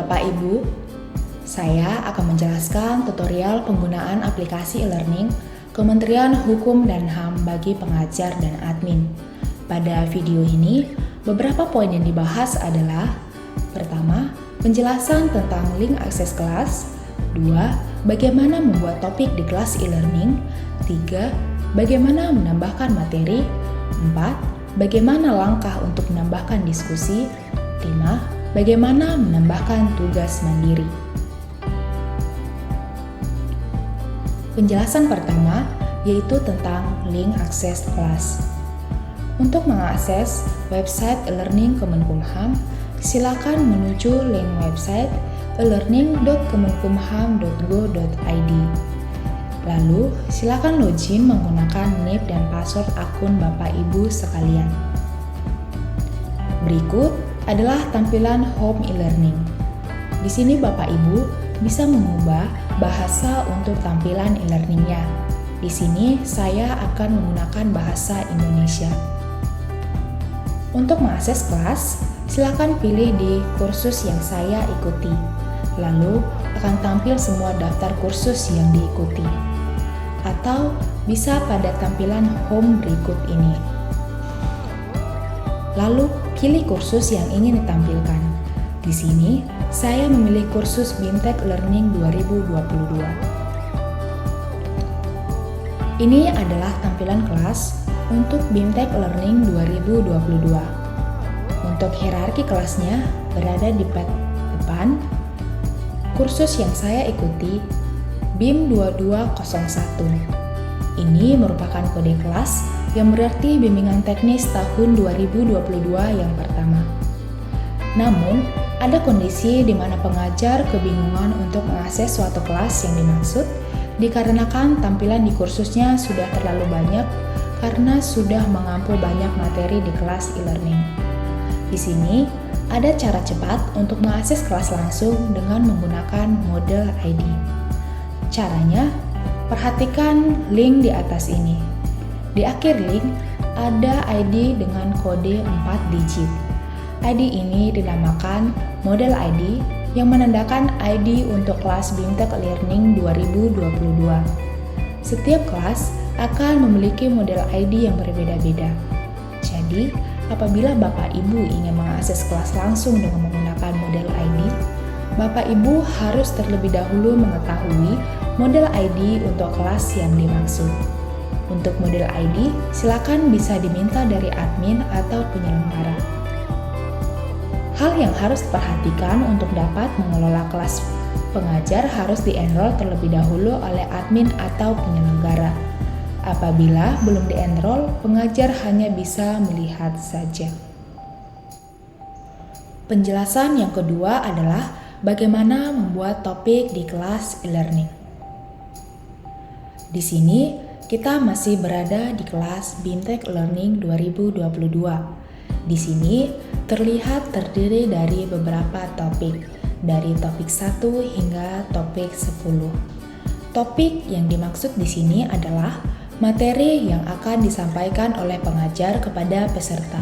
Bapak Ibu, saya akan menjelaskan tutorial penggunaan aplikasi e-learning Kementerian Hukum dan HAM bagi pengajar dan admin. Pada video ini, beberapa poin yang dibahas adalah: pertama, penjelasan tentang link akses kelas; 2, bagaimana membuat topik di kelas e-learning; 3, bagaimana menambahkan materi; 4, bagaimana langkah untuk menambahkan diskusi; 5, bagaimana menambahkan tugas mandiri. Penjelasan pertama yaitu tentang link akses kelas. Untuk mengakses website e-learning Kemenkumham, silakan menuju link website elearning.kemenkumham.go.id. Lalu, silakan login menggunakan NIP dan password akun Bapak Ibu sekalian. Berikut adalah tampilan home e-learning. Di sini Bapak Ibu bisa mengubah bahasa untuk tampilan e-learningnya. Di sini saya akan menggunakan bahasa Indonesia. Untuk mengakses kelas, silakan pilih di kursus yang saya ikuti. Lalu akan tampil semua daftar kursus yang diikuti. Atau bisa pada tampilan home berikut ini. Lalu pilih kursus yang ingin ditampilkan. Di sini, saya memilih kursus BIMTEK Learning 2022. Ini adalah tampilan kelas untuk BIMTEK Learning 2022. Untuk hierarki kelasnya berada di depan. Kursus yang saya ikuti BIM 2201. Ini merupakan kode kelas yang berarti bimbingan teknis tahun 2022 yang pertama. Namun, ada kondisi di mana pengajar kebingungan untuk mengakses suatu kelas yang dimaksud dikarenakan tampilan di kursusnya sudah terlalu banyak karena sudah mengampu banyak materi di kelas e-learning. Di sini, ada cara cepat untuk mengakses kelas langsung dengan menggunakan model ID. Caranya, perhatikan link di atas ini. Di akhir link, ada ID dengan kode 4 digit. ID ini dinamakan model ID yang menandakan ID untuk kelas BIMTEK Learning 2022. Setiap kelas akan memiliki model ID yang berbeda-beda. Jadi, apabila Bapak Ibu ingin mengakses kelas langsung dengan menggunakan model ID, Bapak Ibu harus terlebih dahulu mengetahui model ID untuk kelas yang dimaksud. Untuk model ID, silakan bisa diminta dari admin atau penyelenggara. Hal yang harus diperhatikan untuk dapat mengelola kelas pengajar harus di-enroll terlebih dahulu oleh admin atau penyelenggara. Apabila belum di-enroll, pengajar hanya bisa melihat saja. Penjelasan yang kedua adalah bagaimana membuat topik di kelas e-learning. Di sini, kita masih berada di kelas BIMTEK Learning 2022. Di sini terlihat terdiri dari beberapa topik, dari topik 1 hingga topik 10. Topik yang dimaksud di sini adalah materi yang akan disampaikan oleh pengajar kepada peserta.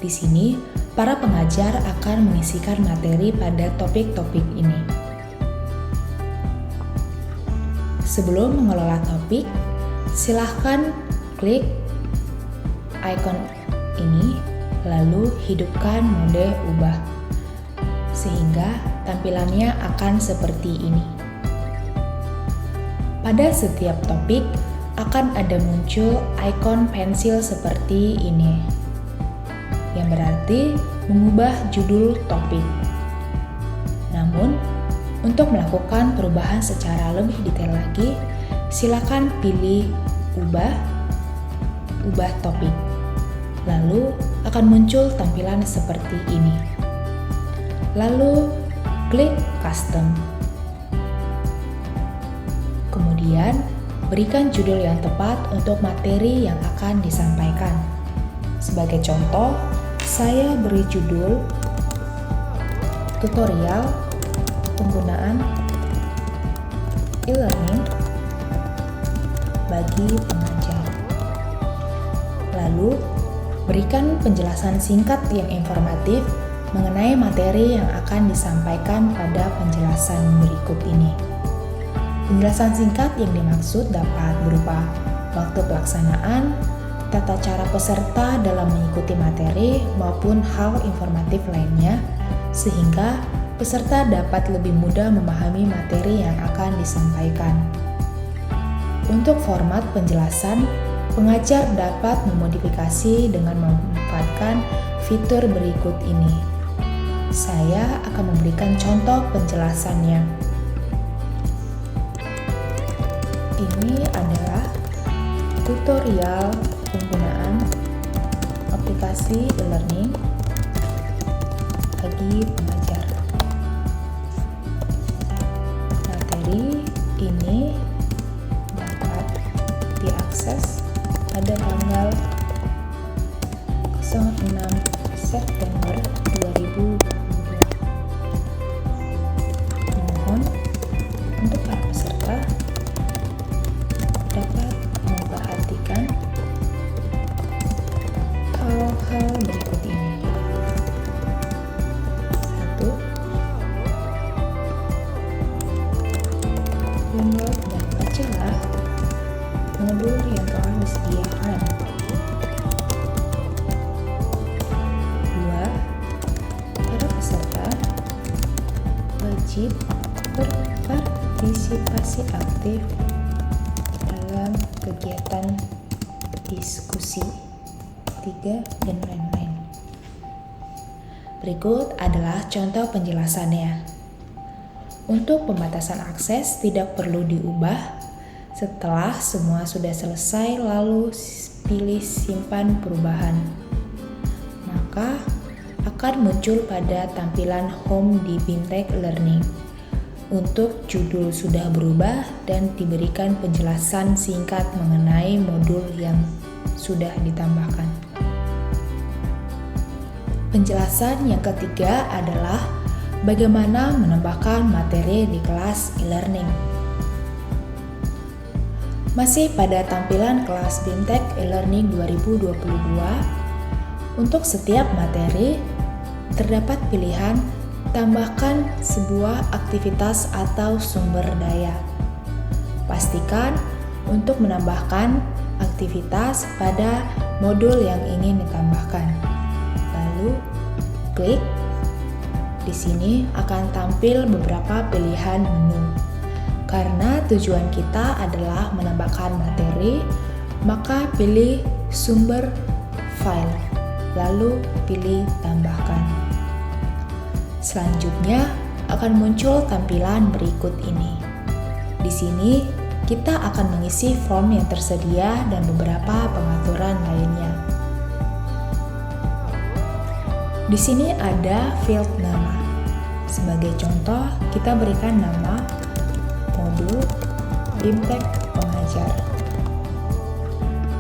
Di sini, para pengajar akan mengisikan materi pada topik-topik ini. Sebelum mengelola topik, silahkan klik icon ini, lalu hidupkan mode ubah, sehingga tampilannya akan seperti ini. Pada setiap topik, akan ada muncul ikon pensil seperti ini, yang berarti mengubah judul topik. Namun, untuk melakukan perubahan secara lebih detail lagi, silakan pilih ubah topik. Lalu akan muncul tampilan seperti ini. Lalu klik custom. Kemudian berikan judul yang tepat untuk materi yang akan disampaikan. Sebagai contoh, saya beri judul tutorial penggunaan e-learning bagi pengajar. Lalu, berikan penjelasan singkat yang informatif mengenai materi yang akan disampaikan pada penjelasan berikut ini. Penjelasan singkat yang dimaksud dapat berupa waktu pelaksanaan, tata cara peserta dalam mengikuti materi, maupun hal informatif lainnya, sehingga peserta dapat lebih mudah memahami materi yang akan disampaikan. Untuk format penjelasan, pengajar dapat memodifikasi dengan memanfaatkan fitur berikut ini. Saya akan memberikan contoh penjelasannya. Ini adalah tutorial penggunaan aplikasi e-learning bagi pengajar. Materi ini dapat diakses pada tanggal 06 September 2022. Mohon untuk para peserta dapat memperhatikan hal-hal berikut ini. 1. Download dan bacalah modul yang telah disediakan. 2. Para peserta wajib berpartisipasi aktif dalam kegiatan diskusi, 3, dan lain-lain. Berikut adalah contoh penjelasannya. Untuk pembatasan akses tidak perlu diubah. Setelah semua sudah selesai, lalu pilih simpan perubahan. Maka akan muncul pada tampilan home di BIMTEK Learning. Untuk judul sudah berubah dan diberikan penjelasan singkat mengenai modul yang sudah ditambahkan. Penjelasan yang ketiga adalah bagaimana menambahkan materi di kelas e-learning. Masih pada tampilan kelas BIMTEK e-learning 2022, untuk setiap materi terdapat pilihan tambahkan sebuah aktivitas atau sumber daya. Pastikan untuk menambahkan aktivitas pada modul yang ingin ditambahkan. Lalu klik. Di sini akan tampil beberapa pilihan menu. Karena tujuan kita adalah menambahkan materi, maka pilih sumber file, lalu pilih tambahkan. Selanjutnya akan muncul tampilan berikut ini. Di sini kita akan mengisi form yang tersedia dan beberapa pengaturan lainnya. Di sini ada field nama. Sebagai contoh, kita berikan nama modul BIMTEK Pengajar.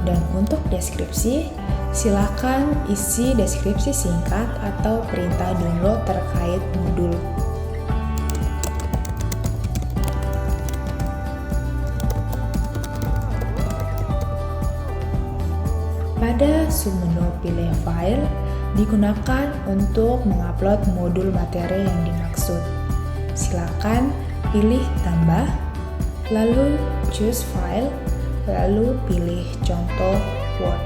Dan untuk deskripsi, silakan isi deskripsi singkat atau perintah download terkait modul. Pada submenu pilih file digunakan untuk mengupload modul materi yang dimaksud. Silakan pilih tambah, lalu choose file, lalu pilih contoh Word,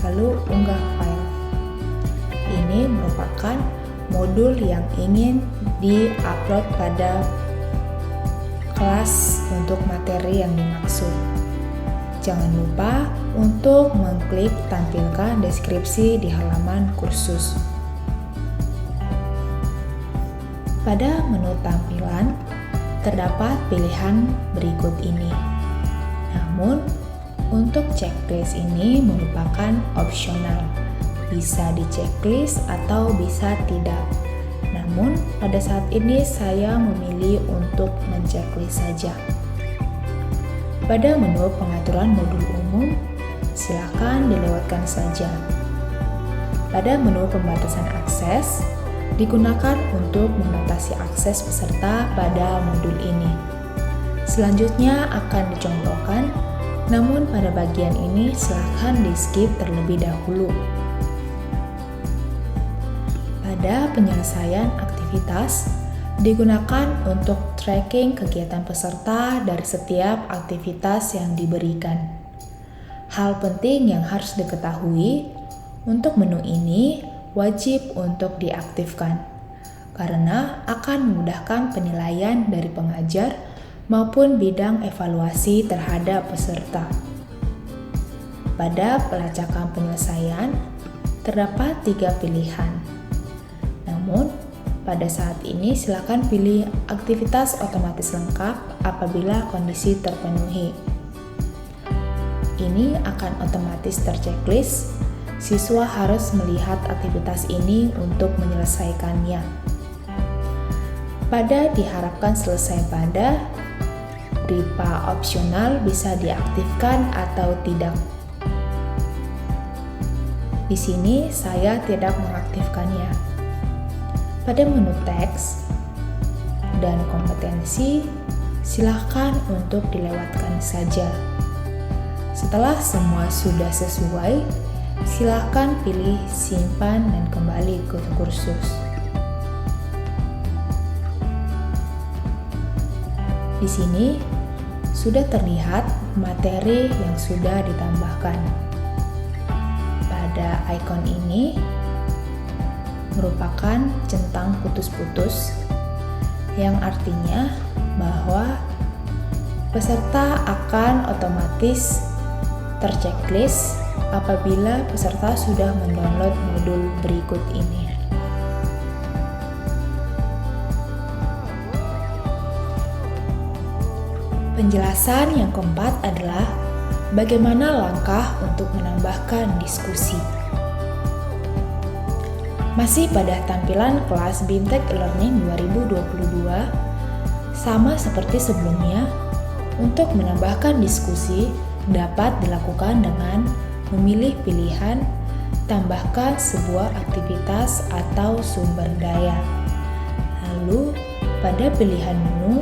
lalu unggah file. Ini merupakan modul yang ingin di-upload pada kelas untuk materi yang dimaksud. Jangan lupa untuk mengklik tampilkan deskripsi di halaman kursus. Pada menu tampilan, terdapat pilihan berikut ini. Namun, untuk checklist ini merupakan opsional. Bisa di-checklist atau bisa tidak. Namun, pada saat ini saya memilih untuk men-checklist saja. Pada menu pengaturan modul umum, silakan dilewatkan saja. Pada menu pembatasan akses, digunakan untuk membatasi akses peserta pada modul ini. Selanjutnya akan dicontohkan, namun pada bagian ini silakan di-skip terlebih dahulu. Pada penyelesaian aktivitas, digunakan untuk tracking kegiatan peserta dari setiap aktivitas yang diberikan. Hal penting yang harus diketahui, untuk menu ini wajib untuk diaktifkan, karena akan memudahkan penilaian dari pengajar maupun bidang evaluasi terhadap peserta. Pada pelacakan penyelesaian, terdapat 3 pilihan. Namun, pada saat ini silakan pilih aktivitas otomatis lengkap apabila kondisi terpenuhi. Ini akan otomatis terchecklist. Siswa harus melihat aktivitas ini untuk menyelesaikannya. Pada diharapkan selesai pada, BRIPA opsional bisa diaktifkan atau tidak. Di sini saya tidak mengaktifkannya. Pada menu teks dan kompetensi, silakan untuk dilewatkan saja. Setelah semua sudah sesuai, silakan pilih simpan dan kembali ke kursus. Di sini sudah terlihat materi yang sudah ditambahkan. Pada ikon ini merupakan centang putus-putus yang artinya bahwa peserta akan otomatis terchecklist apabila peserta sudah mendownload modul berikut ini. Penjelasan yang keempat adalah bagaimana langkah untuk menambahkan diskusi. Masih pada tampilan kelas BIMTEK E-Learning 2022, sama seperti sebelumnya, untuk menambahkan diskusi dapat dilakukan dengan memilih pilihan tambahkan sebuah aktivitas atau sumber daya. Lalu pada pilihan menu,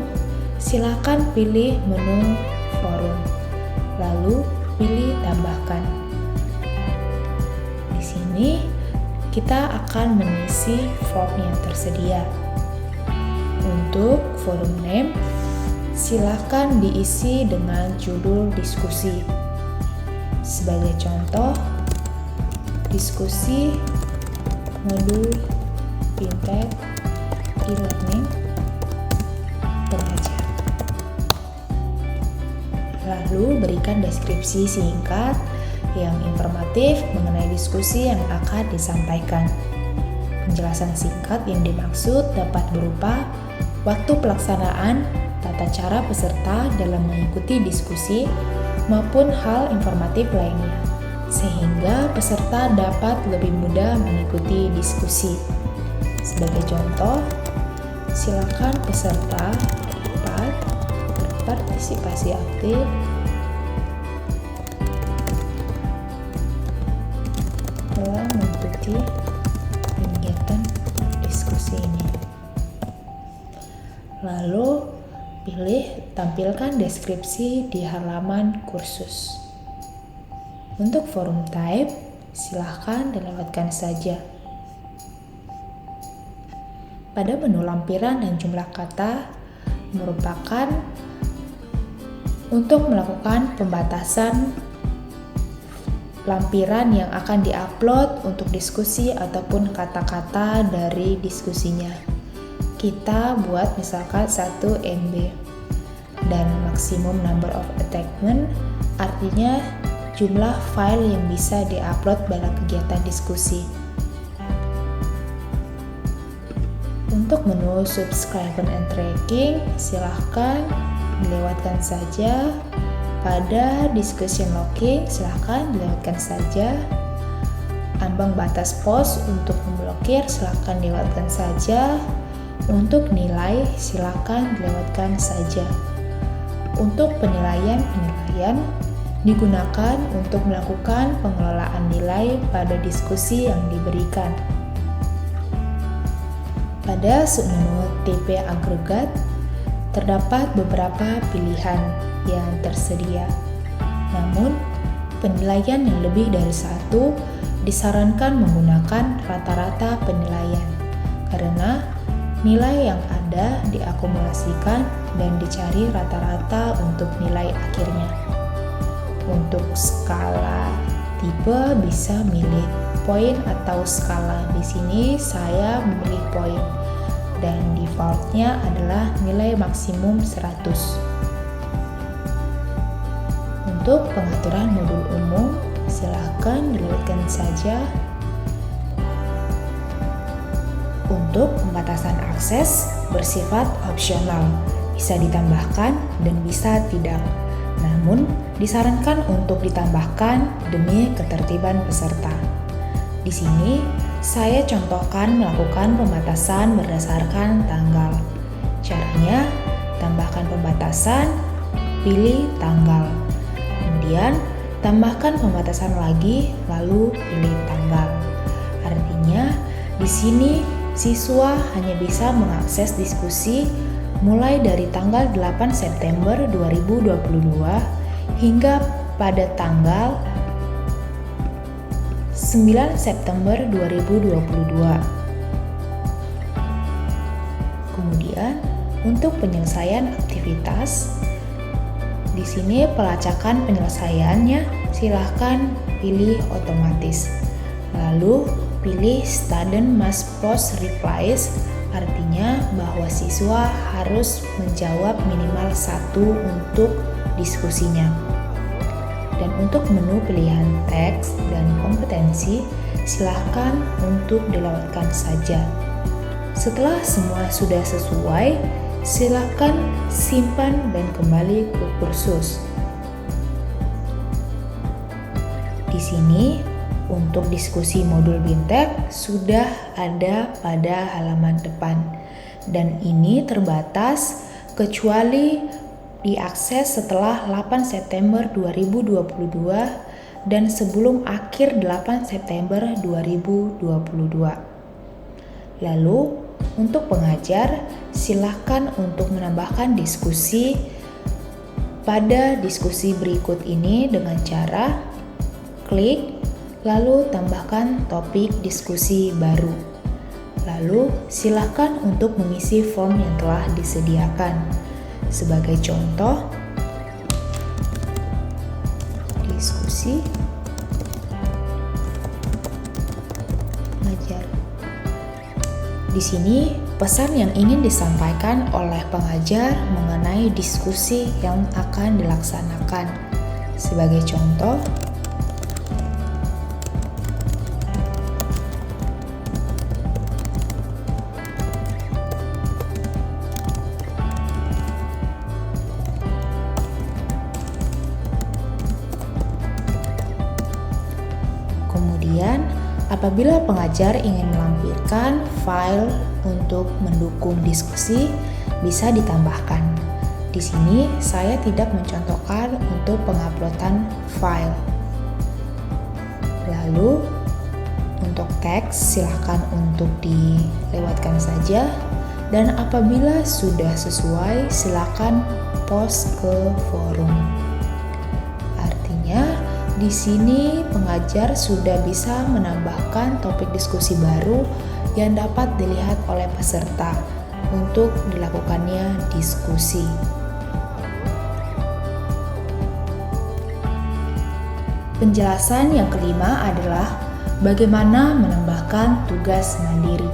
silakan pilih menu forum, lalu pilih tambahkan. Di sini kita akan mengisi form yang tersedia. Untuk forum name, silakan diisi dengan judul diskusi. Sebagai contoh, diskusi modul BIMTEK E-Learning pengajar. Lalu berikan deskripsi singkat yang informatif mengenai diskusi yang akan disampaikan. Penjelasan singkat yang dimaksud dapat berupa waktu pelaksanaan, tata cara peserta dalam mengikuti diskusi, maupun hal informatif lainnya, sehingga peserta dapat lebih mudah mengikuti diskusi. Sebagai contoh, silakan peserta dapat berpartisipasi aktif dalam mengikuti kegiatan diskusi ini. Lalu pilih tampilkan deskripsi di halaman kursus. Untuk forum type, silahkan dilewatkan saja. Pada menu lampiran dan jumlah kata merupakan untuk melakukan pembatasan lampiran yang akan diupload untuk diskusi ataupun kata-kata dari diskusinya. Kita buat misalkan 1 MB dan maximum number of attachment artinya jumlah file yang bisa diupload pada kegiatan diskusi. Untuk menu subscriber and tracking, silahkan dilewatkan saja. Pada discussion logging, silahkan dilewatkan saja. Ambang batas post untuk memblokir, silahkan dilewatkan saja. Untuk nilai, silakan dilewatkan saja. Untuk penilaian digunakan untuk melakukan pengelolaan nilai pada diskusi yang diberikan. Pada submenu TP agregat, terdapat beberapa pilihan yang tersedia. Namun, penilaian yang lebih dari 1 disarankan menggunakan rata-rata penilaian. karena nilai yang ada diakumulasikan dan dicari rata-rata untuk nilai akhirnya. Untuk skala tipe bisa milih poin atau skala. Di sini saya memilih poin dan defaultnya adalah nilai maksimum 100. Untuk pengaturan modul umum, silakan dilihatkan saja. Untuk pembatasan akses bersifat opsional, bisa ditambahkan dan bisa tidak. Namun, disarankan untuk ditambahkan demi ketertiban peserta. Di sini, saya contohkan melakukan pembatasan berdasarkan tanggal. Caranya, tambahkan pembatasan, pilih tanggal. Kemudian, tambahkan pembatasan lagi, lalu pilih tanggal. Artinya, di sini siswa hanya bisa mengakses diskusi mulai dari tanggal 8 September 2022 hingga pada tanggal 9 September 2022. Kemudian, untuk penyelesaian aktivitas, di sini pelacakan penyelesaiannya silahkan pilih otomatis. Lalu pilih student must post replies, artinya bahwa siswa harus menjawab minimal 1 untuk diskusinya. Dan untuk menu pilihan teks dan kompetensi, silahkan untuk dilewatkan saja. Setelah semua sudah sesuai, silahkan simpan dan kembali ke kursus. Di sini, untuk diskusi modul BIMTEK sudah ada pada halaman depan dan ini terbatas kecuali diakses setelah 8 September 2022 dan sebelum akhir 8 September 2022. Lalu, untuk pengajar, silakan untuk menambahkan diskusi pada diskusi berikut ini dengan cara klik lalu tambahkan topik diskusi baru. Lalu silakan untuk mengisi form yang telah disediakan. Sebagai contoh, diskusi pengajar. Di sini pesan yang ingin disampaikan oleh pengajar mengenai diskusi yang akan dilaksanakan. Sebagai contoh, kemudian, apabila pengajar ingin melampirkan file untuk mendukung diskusi, bisa ditambahkan. Di sini saya tidak mencontohkan untuk penguploadan file. Lalu, untuk teks silakan untuk dilewatkan saja. Dan apabila sudah sesuai, silakan post ke forum. Artinya, di sini pengajar sudah bisa menambahkan topik diskusi baru yang dapat dilihat oleh peserta untuk dilakukannya diskusi. Penjelasan yang kelima adalah bagaimana menambahkan tugas mandiri.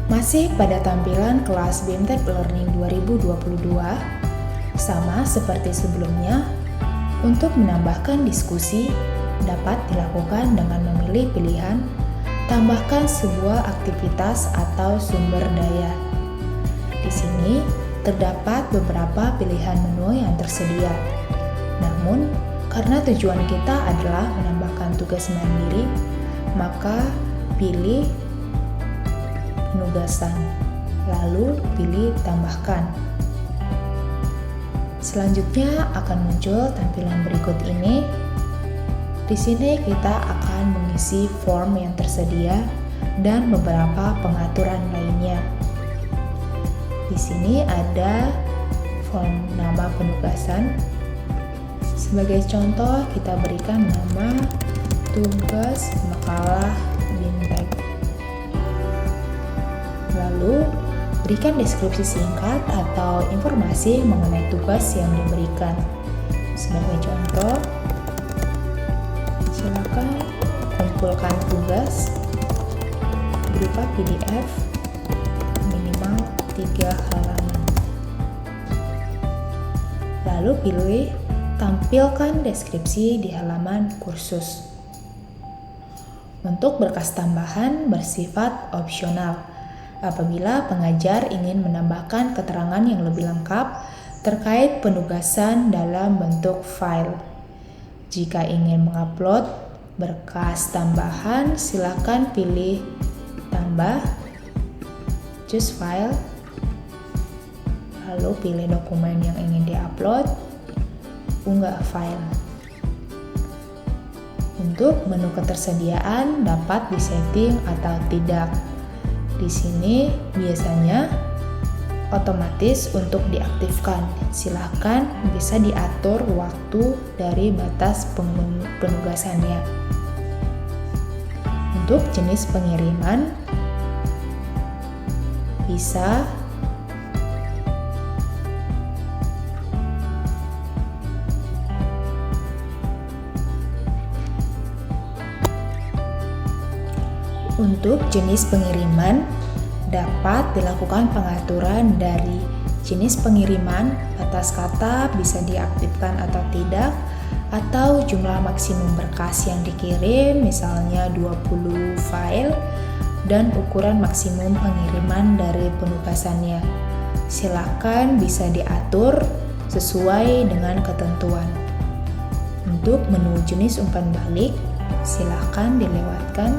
Masih pada tampilan kelas BIMTEK Learning 2022, sama seperti sebelumnya, untuk menambahkan diskusi dapat dilakukan dengan memilih pilihan tambahkan sebuah aktivitas atau sumber daya. Di sini terdapat beberapa pilihan menu yang tersedia. Namun, karena tujuan kita adalah menambahkan tugas mandiri, maka pilih penugasan, lalu pilih tambahkan. Selanjutnya akan muncul tampilan berikut ini. Di sini kita akan mengisi form yang tersedia dan beberapa pengaturan lainnya. Di sini ada form nama penugasan. Sebagai contoh, kita berikan nama tugas makalah BIMTEK. Lalu, berikan deskripsi singkat atau informasi mengenai tugas yang diberikan. Sebagai contoh, silakan kumpulkan tugas berupa PDF minimal 3 halaman. Lalu pilih tampilkan deskripsi di halaman kursus. Untuk berkas tambahan bersifat opsional. Apabila pengajar ingin menambahkan keterangan yang lebih lengkap terkait penugasan dalam bentuk file. Jika ingin mengupload berkas tambahan, silakan pilih tambah, choose file, lalu pilih dokumen yang ingin diupload, unggah file. Untuk menu ketersediaan dapat disetting atau tidak. Di sini biasanya otomatis untuk diaktifkan. Silakan bisa diatur waktu dari batas penugasannya. Untuk jenis pengiriman bisa Untuk jenis pengiriman, dapat dilakukan pengaturan dari jenis pengiriman, batas kata bisa diaktifkan atau tidak, atau jumlah maksimum berkas yang dikirim, misalnya 20 file, dan ukuran maksimum pengiriman dari penugasannya. Silakan bisa diatur sesuai dengan ketentuan. Untuk menu jenis umpan balik, silakan dilewatkan.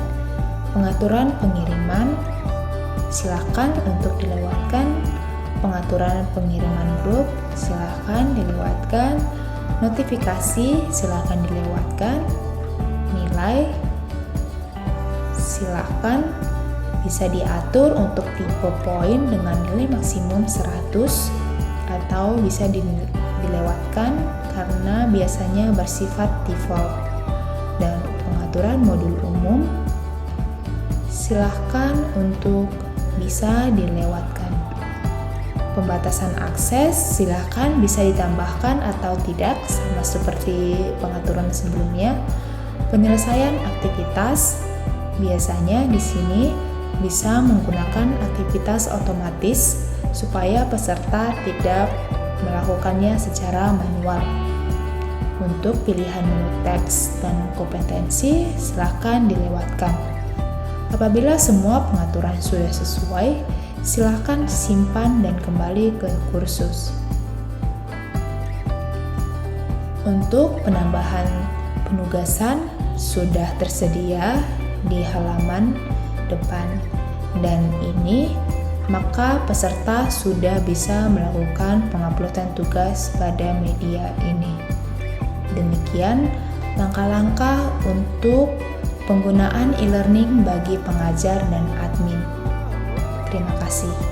Pengaturan pengiriman, silakan untuk dilewatkan. Pengaturan pengiriman grup, silakan dilewatkan. Notifikasi, silakan dilewatkan. Nilai, silakan bisa diatur untuk tipe poin dengan nilai maksimum 100 atau bisa dilewatkan karena biasanya bersifat default. Dan pengaturan modul umum, silahkan untuk bisa dilewatkan. Pembatasan akses silahkan bisa ditambahkan atau tidak, sama seperti pengaturan sebelumnya. Penyelesaian aktivitas biasanya di sini bisa menggunakan aktivitas otomatis supaya peserta tidak melakukannya secara manual. Untuk pilihan menu teks dan kompetensi silahkan dilewatkan. Apabila semua pengaturan sudah sesuai, silakan simpan dan kembali ke kursus. Untuk penambahan penugasan sudah tersedia di halaman depan dan ini maka peserta sudah bisa melakukan penguploadan tugas pada media ini. Demikian langkah-langkah untuk penggunaan e-learning bagi pengajar dan admin. Terima kasih.